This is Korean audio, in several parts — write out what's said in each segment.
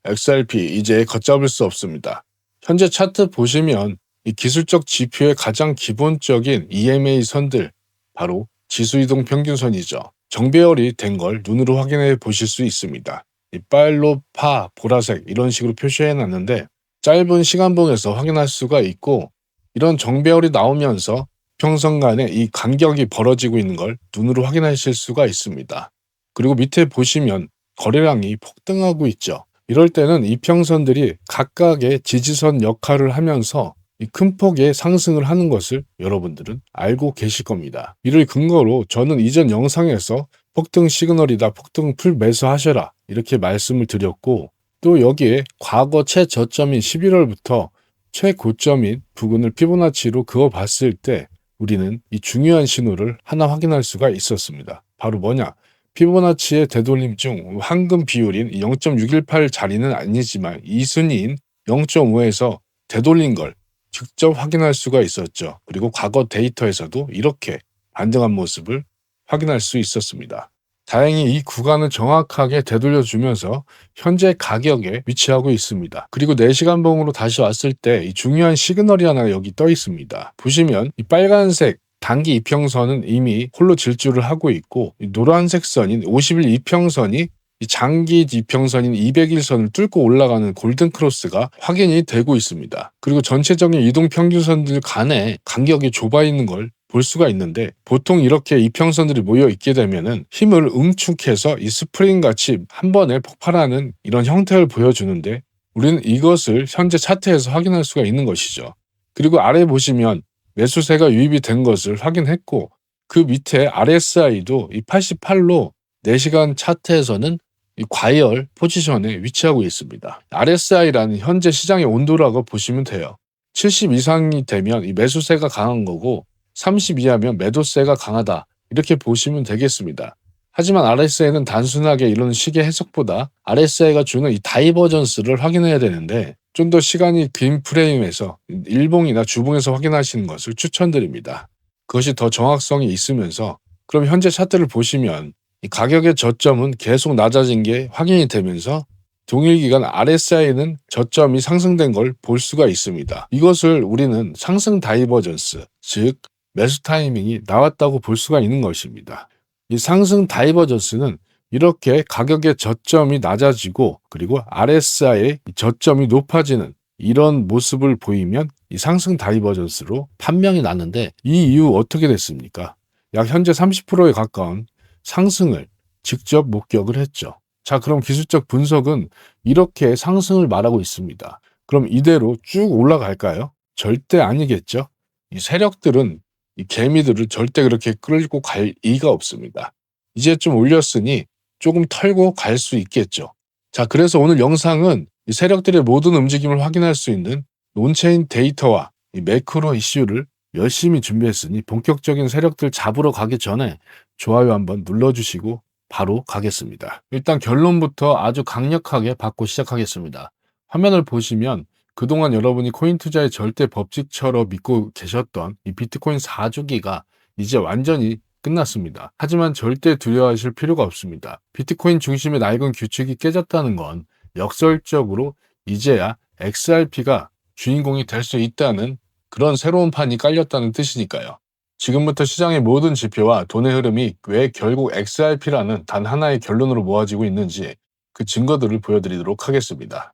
XRP 이제 걷잡을 수 없습니다. 현재 차트 보시면 이 기술적 지표의 가장 기본적인 EMA 선들, 바로 지수이동 평균선이죠. 정배열이 된 걸 눈으로 확인해 보실 수 있습니다. 이 빨로 파, 보라색 이런 식으로 표시해 놨는데 짧은 시간봉에서 확인할 수가 있고, 이런 정배열이 나오면서 평선 간에 이 간격이 벌어지고 있는 걸 눈으로 확인하실 수가 있습니다. 그리고 밑에 보시면 거래량이 폭등하고 있죠. 이럴 때는 이평선들이 각각의 지지선 역할을 하면서 이 큰 폭의 상승을 하는 것을 여러분들은 알고 계실 겁니다. 이를 근거로 저는 이전 영상에서 폭등 시그널이다, 폭등 풀 매수하셔라 이렇게 말씀을 드렸고, 또 여기에 과거 최저점인 11월부터 최고점인 부근을 피보나치로 그어봤을 때 우리는 이 중요한 신호를 하나 확인할 수가 있었습니다. 바로 뭐냐? 피보나치의 되돌림 중 황금 비율인 0.618 자리는 아니지만 2순위인 0.5에서 되돌린 걸 직접 확인할 수가 있었죠. 그리고 과거 데이터에서도 이렇게 반등한 모습을 확인할 수 있었습니다. 다행히 이 구간을 정확하게 되돌려주면서 현재 가격에 위치하고 있습니다. 그리고 4시간 봉으로 다시 왔을 때 이 중요한 시그널이 하나 여기 떠 있습니다. 보시면 이 빨간색 단기 이평선은 이미 홀로 질주를 하고 있고, 이 노란색 선인 50일 이평선이 이 장기 이평선인 200일선을 뚫고 올라가는 골든크로스가 확인이 되고 있습니다. 그리고 전체적인 이동평균선들 간에 간격이 좁아 있는 걸 볼 수가 있는데, 보통 이렇게 이평선들이 모여 있게 되면은 힘을 응축해서 이 스프링 같이 한 번에 폭발하는 이런 형태를 보여주는데, 우리는 이것을 현재 차트에서 확인할 수가 있는 것이죠. 그리고 아래 보시면 매수세가 유입이 된 것을 확인했고, 그 밑에 RSI도 이 88로 4시간 차트에서는 이 과열 포지션에 위치하고 있습니다. RSI라는 현재 시장의 온도라고 보시면 돼요. 70 이상이 되면 이 매수세가 강한 거고, 30 이하면 매도세가 강하다 이렇게 보시면 되겠습니다. 하지만 RSI는 단순하게 이런 식의 해석보다 RSI가 주는 이 다이버전스를 확인해야 되는데, 좀 더 시간이 긴 프레임에서 일봉이나 주봉에서 확인하시는 것을 추천드립니다. 그것이 더 정확성이 있으면서, 그럼 현재 차트를 보시면 이 가격의 저점은 계속 낮아진 게 확인이 되면서 동일 기간 RSI는 저점이 상승된 걸 볼 수가 있습니다. 이것을 우리는 상승 다이버전스, 즉 매수 타이밍이 나왔다고 볼 수가 있는 것입니다. 이 상승 다이버전스는 이렇게 가격의 저점이 낮아지고 그리고 RSI의 저점이 높아지는 이런 모습을 보이면 이 상승 다이버전스로 판명이 나는데, 이 이후 어떻게 됐습니까? 약 현재 30%에 가까운 상승을 직접 목격을 했죠. 자, 그럼 기술적 분석은 이렇게 상승을 말하고 있습니다. 그럼 이대로 쭉 올라갈까요? 절대 아니겠죠. 이 세력들은 이 개미들을 절대 그렇게 끌고 갈 이가 없습니다. 이제 좀 올렸으니 조금 털고 갈 수 있겠죠. 자, 그래서 오늘 영상은 이 세력들의 모든 움직임을 확인할 수 있는 논체인 데이터와 이 매크로 이슈를 열심히 준비했으니 본격적인 세력들 잡으러 가기 전에 좋아요 한번 눌러주시고 바로 가겠습니다. 일단 결론부터 아주 강력하게 받고 시작하겠습니다. 화면을 보시면 그동안 여러분이 코인 투자의 절대 법칙처럼 믿고 계셨던 이 비트코인 4주기가 이제 완전히 끝났습니다. 하지만 절대 두려워하실 필요가 없습니다. 비트코인 중심의 낡은 규칙이 깨졌다는 건 역설적으로 이제야 XRP가 주인공이 될 수 있다는 그런 새로운 판이 깔렸다는 뜻이니까요. 지금부터 시장의 모든 지표와 돈의 흐름이 왜 결국 XRP라는 단 하나의 결론으로 모아지고 있는지 그 증거들을 보여드리도록 하겠습니다.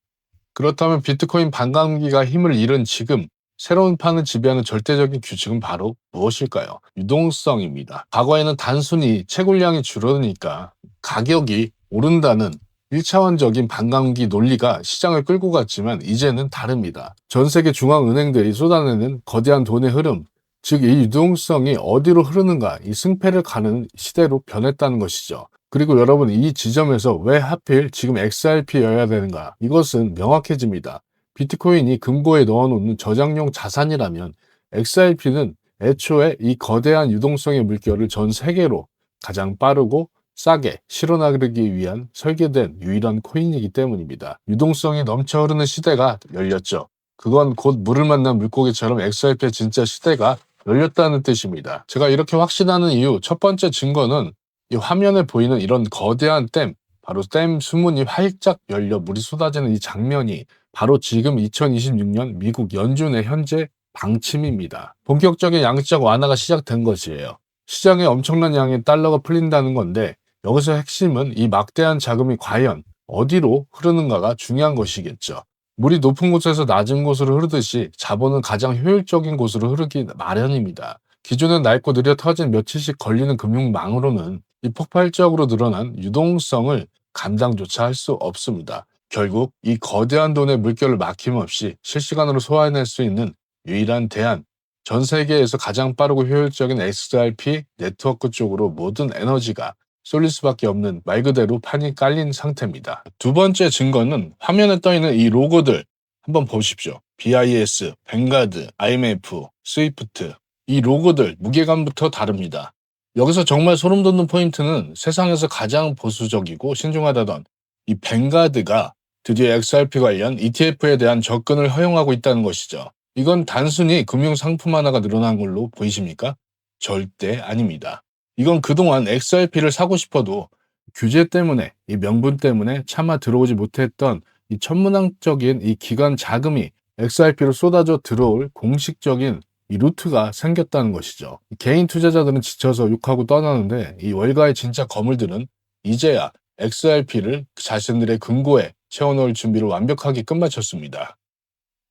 그렇다면 비트코인 반감기가 힘을 잃은 지금 새로운 판을 지배하는 절대적인 규칙은 바로 무엇일까요? 유동성입니다. 과거에는 단순히 채굴량이 줄어드니까 가격이 오른다는 1차원적인 반감기 논리가 시장을 끌고 갔지만 이제는 다릅니다. 전 세계 중앙은행들이 쏟아내는 거대한 돈의 흐름, 즉 이 유동성이 어디로 흐르는가, 이 승패를 가는 시대로 변했다는 것이죠. 그리고 여러분, 이 지점에서 왜 하필 지금 XRP여야 되는가? 이것은 명확해집니다. 비트코인이 금고에 넣어놓는 저장용 자산이라면 XRP는 애초에 이 거대한 유동성의 물결을 전 세계로 가장 빠르고 싸게 실어나르기 위한 설계된 유일한 코인이기 때문입니다. 유동성이 넘쳐 흐르는 시대가 열렸죠. 그건 곧 물을 만난 물고기처럼 XRP의 진짜 시대가 열렸다는 뜻입니다. 제가 이렇게 확신하는 이유 첫 번째 증거는 이 화면에 보이는 이런 거대한 댐, 바로 댐 수문이 활짝 열려 물이 쏟아지는 이 장면이 바로 지금 2026년 미국 연준의 현재 방침입니다. 본격적인 양적 완화가 시작된 것이에요. 시장에 엄청난 양의 달러가 풀린다는 건데 여기서 핵심은 이 막대한 자금이 과연 어디로 흐르는가가 중요한 것이겠죠. 물이 높은 곳에서 낮은 곳으로 흐르듯이 자본은 가장 효율적인 곳으로 흐르기 마련입니다. 기존엔 낡고 느려 터진 며칠씩 걸리는 금융망으로는 이 폭발적으로 늘어난 유동성을 감당조차 할 수 없습니다. 결국 이 거대한 돈의 물결을 막힘없이 실시간으로 소화해낼 수 있는 유일한 대안, 전 세계에서 가장 빠르고 효율적인 XRP 네트워크 쪽으로 모든 에너지가 쏠릴 수밖에 없는 말 그대로 판이 깔린 상태입니다. 두 번째 증거는 화면에 떠 있는 이 로고들 한번 보십시오. BIS, 뱅가드, IMF, 스위프트 이 로고들 무게감부터 다릅니다. 여기서 정말 소름 돋는 포인트는 세상에서 가장 보수적이고 신중하다던 이 뱅가드가 드디어 XRP 관련 ETF에 대한 접근을 허용하고 있다는 것이죠. 이건 단순히 금융 상품 하나가 늘어난 걸로 보이십니까? 절대 아닙니다. 이건 그동안 XRP를 사고 싶어도 규제 때문에, 이 명분 때문에 차마 들어오지 못했던 이 천문학적인 이 기관 자금이 XRP로 쏟아져 들어올 공식적인 이 루트가 생겼다는 것이죠. 개인 투자자들은 지쳐서 욕하고 떠나는데 이 월가의 진짜 거물들은 이제야 XRP를 자신들의 금고에 채워넣을 준비를 완벽하게 끝마쳤습니다.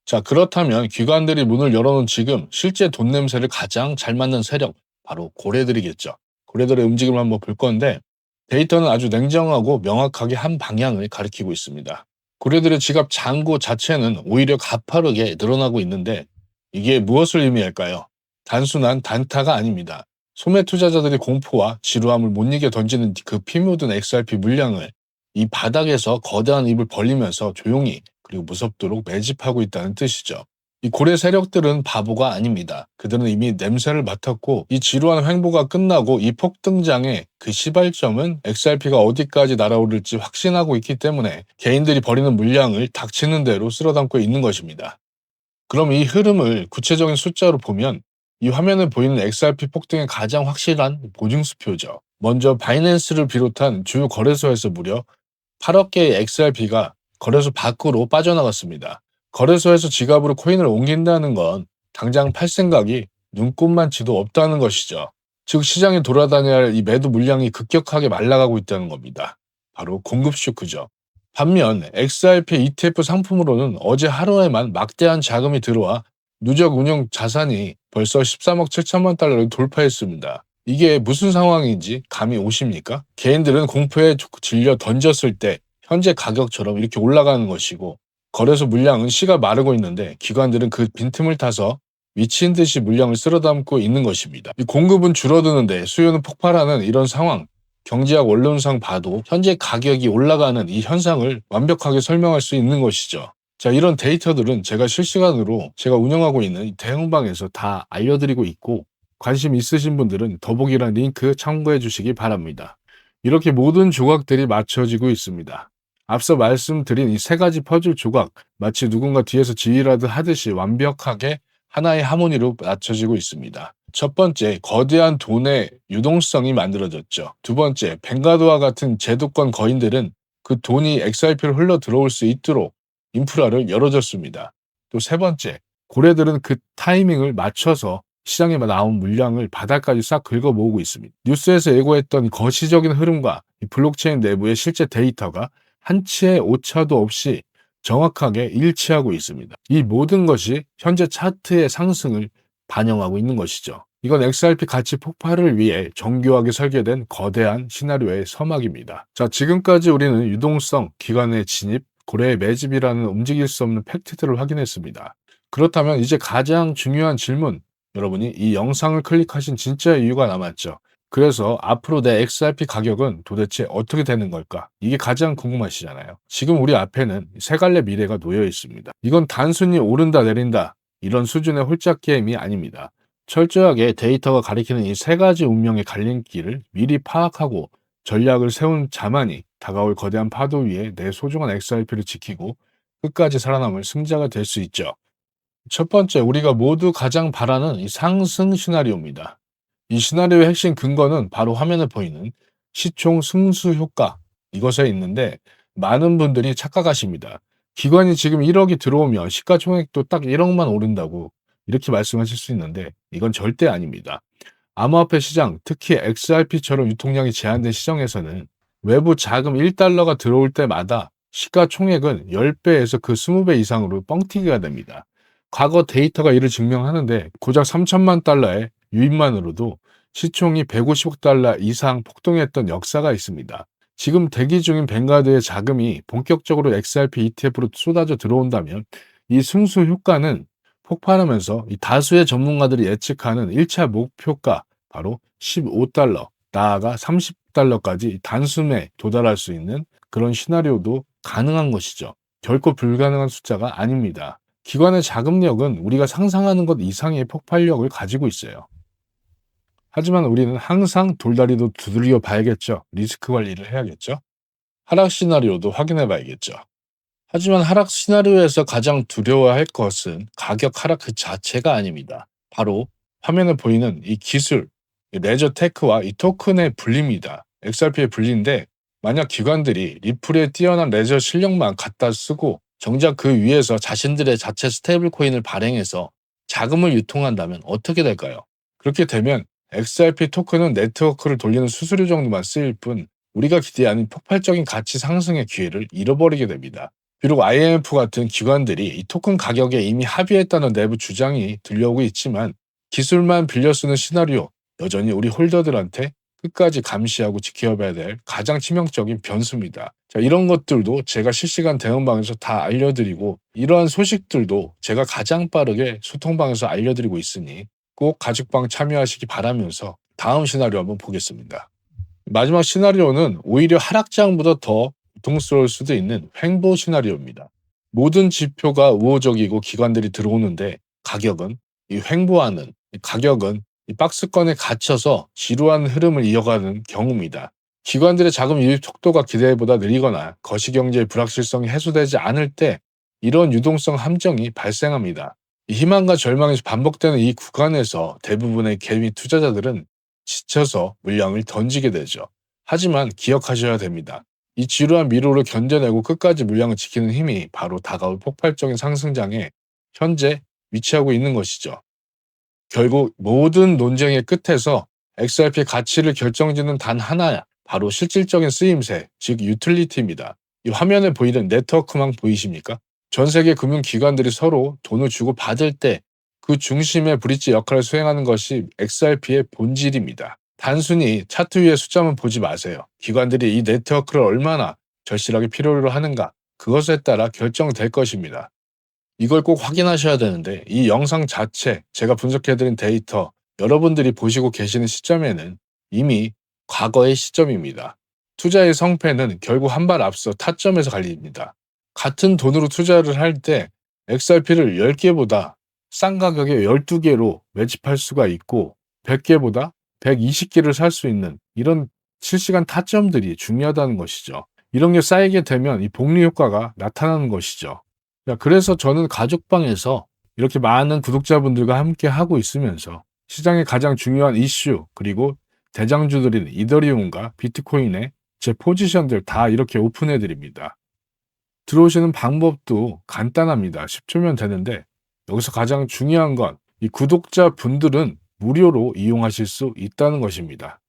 자, 그렇다면 기관들이 문을 열어놓은 지금 실제 돈 냄새를 가장 잘 맡는 세력, 바로 고래들이겠죠. 고래들의 움직임을 한번 볼 건데 데이터는 아주 냉정하고 명확하게 한 방향을 가리키고 있습니다. 고래들의 지갑 잔고 자체는 오히려 가파르게 늘어나고 있는데 이게 무엇을 의미할까요? 단순한 단타가 아닙니다. 소매 투자자들이 공포와 지루함을 못 이겨 던지는 그 피 묻은 XRP 물량을 이 바닥에서 거대한 입을 벌리면서 조용히 그리고 무섭도록 매집하고 있다는 뜻이죠. 이 고래 세력들은 바보가 아닙니다. 그들은 이미 냄새를 맡았고 이 지루한 횡보가 끝나고 이 폭등장의 그 시발점은 XRP가 어디까지 날아오를지 확신하고 있기 때문에 개인들이 버리는 물량을 닥치는 대로 쓸어담고 있는 것입니다. 그럼 이 흐름을 구체적인 숫자로 보면 이 화면에 보이는 XRP 폭등의 가장 확실한 보증수표죠. 먼저 바이낸스를 비롯한 주요 거래소에서 무려 8억 개의 XRP가 거래소 밖으로 빠져나갔습니다. 거래소에서 지갑으로 코인을 옮긴다는 건 당장 팔 생각이 눈꼽만치도 없다는 것이죠. 즉 시장에 돌아다녀야 할 이 매도 물량이 급격하게 말라가고 있다는 겁니다. 바로 공급 쇼크죠. 반면 XRP ETF 상품으로는 어제 하루에만 막대한 자금이 들어와 누적 운용 자산이 벌써 13억 7천만 달러를 돌파했습니다. 이게 무슨 상황인지 감이 오십니까? 개인들은 공포에 질려 던졌을 때 현재 가격처럼 이렇게 올라가는 것이고 거래소 물량은 씨가 마르고 있는데 기관들은 그 빈틈을 타서 미친 듯이 물량을 쓸어담고 있는 것입니다. 이 공급은 줄어드는데 수요는 폭발하는 이런 상황, 경제학 원론상 봐도 현재 가격이 올라가는 이 현상을 완벽하게 설명할 수 있는 것이죠. 자, 이런 데이터들은 제가 실시간으로 제가 운영하고 있는 대응방에서 다 알려드리고 있고 관심 있으신 분들은 더보기란 링크 참고해 주시기 바랍니다. 이렇게 모든 조각들이 맞춰지고 있습니다. 앞서 말씀드린 이 세 가지 퍼즐 조각, 마치 누군가 뒤에서 지휘라도 하듯이 완벽하게 하나의 하모니로 맞춰지고 있습니다. 첫 번째, 거대한 돈의 유동성이 만들어졌죠. 두 번째, 뱅가드와 같은 제도권 거인들은 그 돈이 XRP로 흘러 들어올 수 있도록 인프라를 열어줬습니다. 또 세 번째, 고래들은 그 타이밍을 맞춰서 시장에 나온 물량을 바닥까지 싹 긁어 모으고 있습니다. 뉴스에서 예고했던 거시적인 흐름과 블록체인 내부의 실제 데이터가 한치의 오차도 없이 정확하게 일치하고 있습니다. 이 모든 것이 현재 차트의 상승을 반영하고 있는 것이죠. 이건 XRP 가치 폭발을 위해 정교하게 설계된 거대한 시나리오의 서막입니다. 자, 지금까지 우리는 유동성, 기관의 진입, 고래의 매집이라는 움직일 수 없는 팩트들을 확인했습니다. 그렇다면 이제 가장 중요한 질문, 여러분이 이 영상을 클릭하신 진짜 이유가 남았죠. 그래서 앞으로 내 XRP 가격은 도대체 어떻게 되는 걸까? 이게 가장 궁금하시잖아요. 지금 우리 앞에는 세 갈래 미래가 놓여 있습니다. 이건 단순히 오른다 내린다 이런 수준의 홀짝 게임이 아닙니다. 철저하게 데이터가 가리키는 이 세 가지 운명의 갈림길을 미리 파악하고 전략을 세운 자만이 다가올 거대한 파도 위에 내 소중한 XRP를 지키고 끝까지 살아남을 승자가 될 수 있죠. 첫 번째, 우리가 모두 가장 바라는 이 상승 시나리오입니다. 이 시나리오의 핵심 근거는 바로 화면에 보이는 시총 승수 효과, 이것에 있는데 많은 분들이 착각하십니다. 기관이 지금 1억이 들어오면 시가총액도 딱 1억만 오른다고 이렇게 말씀하실 수 있는데 이건 절대 아닙니다. 암호화폐 시장, 특히 XRP처럼 유통량이 제한된 시장에서는 외부 자금 1달러가 들어올 때마다 시가총액은 10배에서 그 20배 이상으로 뻥튀기가 됩니다. 과거 데이터가 이를 증명하는데 고작 3천만 달러의 유입만으로도 시총이 150억 달러 이상 폭등했던 역사가 있습니다. 지금 대기 중인 뱅가드의 자금이 본격적으로 XRP ETF로 쏟아져 들어온다면 이 승수 효과는 폭발하면서 이 다수의 전문가들이 예측하는 1차 목표가 바로 15달러, 나아가 30달러까지 단숨에 도달할 수 있는 그런 시나리오도 가능한 것이죠. 결코 불가능한 숫자가 아닙니다. 기관의 자금력은 우리가 상상하는 것 이상의 폭발력을 가지고 있어요. 하지만 우리는 항상 돌다리도 두들겨 봐야겠죠. 리스크 관리를 해야겠죠. 하락 시나리오도 확인해 봐야겠죠. 하지만 하락 시나리오에서 가장 두려워할 것은 가격 하락 그 자체가 아닙니다. 바로 화면에 보이는 이 기술, 이 레저 테크와 이 토큰의 분리입니다. XRP의 분리인데 만약 기관들이 리플의 뛰어난 레저 실력만 갖다 쓰고 정작 그 위에서 자신들의 자체 스테이블 코인을 발행해서 자금을 유통한다면 어떻게 될까요? 그렇게 되면 XRP 토큰은 네트워크를 돌리는 수수료 정도만 쓰일 뿐 우리가 기대하는 폭발적인 가치 상승의 기회를 잃어버리게 됩니다. 비록 IMF 같은 기관들이 이 토큰 가격에 이미 합의했다는 내부 주장이 들려오고 있지만 기술만 빌려 쓰는 시나리오 여전히 우리 홀더들한테 끝까지 감시하고 지켜봐야 될 가장 치명적인 변수입니다. 자, 이런 것들도 제가 실시간 대응방에서 다 알려드리고 이러한 소식들도 제가 가장 빠르게 소통방에서 알려드리고 있으니 꼭 가죽방 참여하시기 바라면서 다음 시나리오 한번 보겠습니다. 마지막 시나리오는 오히려 하락장보다 더 고통스러울 수도 있는 횡보 시나리오입니다. 모든 지표가 우호적이고 기관들이 들어오는데 가격은 이 박스권에 갇혀서 지루한 흐름을 이어가는 경우입니다. 기관들의 자금 유입 속도가 기대보다 느리거나 거시경제의 불확실성이 해소되지 않을 때 이런 유동성 함정이 발생합니다. 이 희망과 절망에서 반복되는 이 구간에서 대부분의 개미 투자자들은 지쳐서 물량을 던지게 되죠. 하지만 기억하셔야 됩니다. 이 지루한 미로를 견뎌내고 끝까지 물량을 지키는 힘이 바로 다가올 폭발적인 상승장에 현재 위치하고 있는 것이죠. 결국 모든 논쟁의 끝에서 XRP의 가치를 결정짓는 단 하나야. 바로 실질적인 쓰임새, 즉 유틸리티입니다. 이 화면에 보이는 네트워크망 보이십니까? 전 세계 금융기관들이 서로 돈을 주고 받을 때 그 중심의 브릿지 역할을 수행하는 것이 XRP의 본질입니다. 단순히 차트 위의 숫자만 보지 마세요. 기관들이 이 네트워크를 얼마나 절실하게 필요로 하는가, 그것에 따라 결정될 것입니다. 이걸 꼭 확인하셔야 되는데 이 영상 자체, 제가 분석해드린 데이터, 여러분들이 보시고 계시는 시점에는 이미 과거의 시점입니다. 투자의 성패는 결국 한 발 앞서 타점에서 갈립니다. 같은 돈으로 투자를 할 때 XRP를 10개보다 싼 가격에 12개로 매집할 수가 있고 100개보다 120개를 살 수 있는 이런 실시간 타점들이 중요하다는 것이죠. 이런 게 쌓이게 되면 이 복리 효과가 나타나는 것이죠. 그래서 저는 가족방에서 이렇게 많은 구독자분들과 함께 하고 있으면서 시장의 가장 중요한 이슈 그리고 대장주들인 이더리움과 비트코인의 제 포지션들 다 이렇게 오픈해 드립니다. 들어오시는 방법도 간단합니다. 10초면 되는데 여기서 가장 중요한 건 이 구독자분들은 무료로 이용하실 수 있다는 것입니다.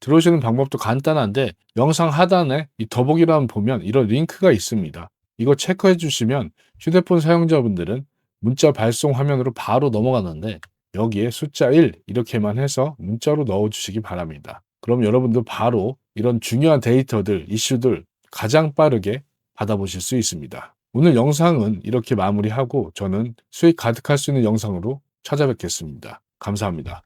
들어오시는 방법도 간단한데 영상 하단에 이 더보기란 보면 이런 링크가 있습니다. 이거 체크해 주시면 휴대폰 사용자분들은 문자 발송 화면으로 바로 넘어가는데 여기에 숫자 1 이렇게만 해서 문자로 넣어 주시기 바랍니다. 그럼 여러분도 바로 이런 중요한 데이터들, 이슈들 가장 빠르게 받아보실 수 있습니다. 오늘 영상은 이렇게 마무리하고 저는 수익 가득할 수 있는 영상으로 찾아뵙겠습니다. 감사합니다.